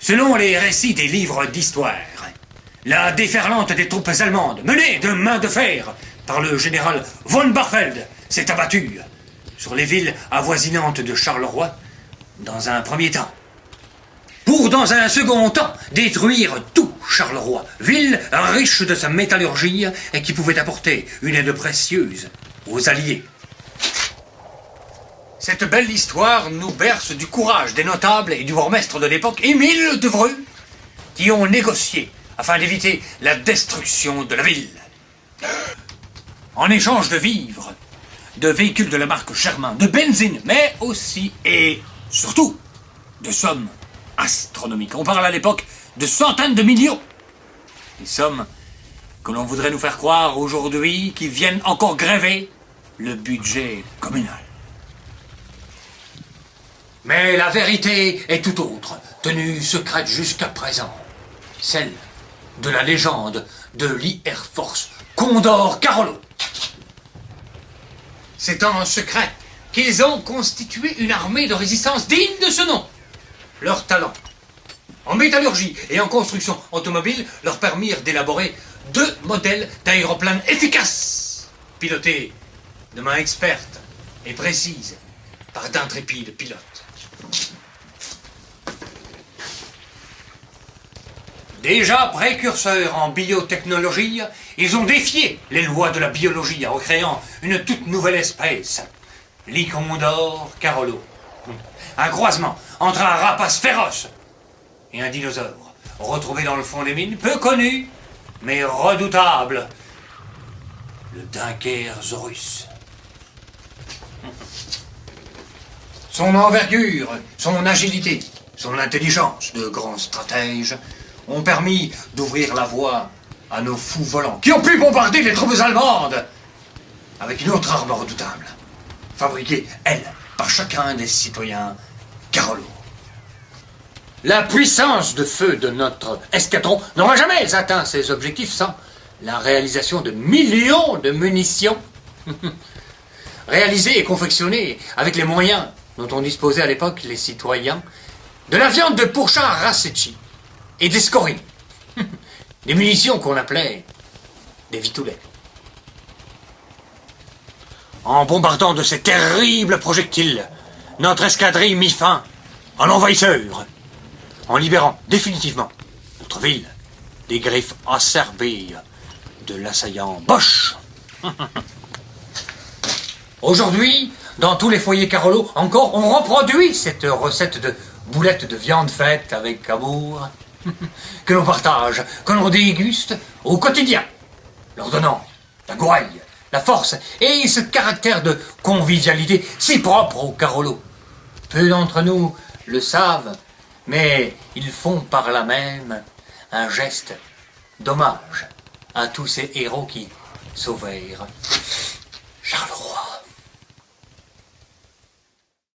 Selon les récits des livres d'histoire, la déferlante des troupes allemandes, menée de main de fer par le général von Barfeld, s'est abattue sur les villes avoisinantes de Charleroi dans un premier temps. Pour, dans un second temps, détruire tout Charleroi, ville riche de sa métallurgie et qui pouvait apporter une aide précieuse aux Alliés. Cette belle histoire nous berce du courage des notables et du bourgmestre de l'époque, Émile Devreux, qui ont négocié afin d'éviter la destruction de la ville. En échange de vivres, de véhicules de la marque Germain, de benzine, mais aussi et surtout de sommes astronomiques. On parle à l'époque de centaines de millions. Des sommes que l'on voudrait nous faire croire aujourd'hui qui viennent encore gréver le budget communal. Mais la vérité est tout autre, tenue secrète jusqu'à présent. Celle de la légende de l'Air Force Condor Carolo. C'est en secret qu'ils ont constitué une armée de résistance digne de ce nom. Leur talent en métallurgie et en construction automobile leur permirent d'élaborer 2 modèles d'aéroplanes efficaces, pilotés de main experte et précise par d'intrépides pilotes. Déjà précurseurs en biotechnologie, ils ont défié les lois de la biologie en créant une toute nouvelle espèce, l'Icondor Carolo. Un croisement entre un rapace féroce et un dinosaure, retrouvé dans le fond des mines, peu connu, mais redoutable, le Dinquersaurus. Son envergure, son agilité, son intelligence de grand stratège ont permis d'ouvrir la voie à nos fous volants, qui ont pu bombarder les troupes allemandes avec une autre arme redoutable, fabriquée, elle, par chacun des citoyens Carolo. La puissance de feu de notre escadron n'aura jamais atteint ses objectifs sans la réalisation de millions de munitions réalisées et confectionnées avec les moyens dont ont disposé à l'époque les citoyens, de la viande de pourchat Rassecci et des scories. Des munitions qu'on appelait des vitoulets. En bombardant de ces terribles projectiles, notre escadrille mit fin à l'envahisseur, en libérant définitivement notre ville des griffes acerbées de l'assaillant Bosch. Aujourd'hui, dans tous les foyers Carolo, encore, on reproduit cette recette de boulettes de viande faite avec amour, que l'on partage, que l'on déguste au quotidien, leur donnant la gouaille, la force et ce caractère de convivialité si propre aux Carolo. Peu d'entre nous le savent, mais ils font par là même un geste d'hommage à tous ces héros qui sauvèrent Charleroi.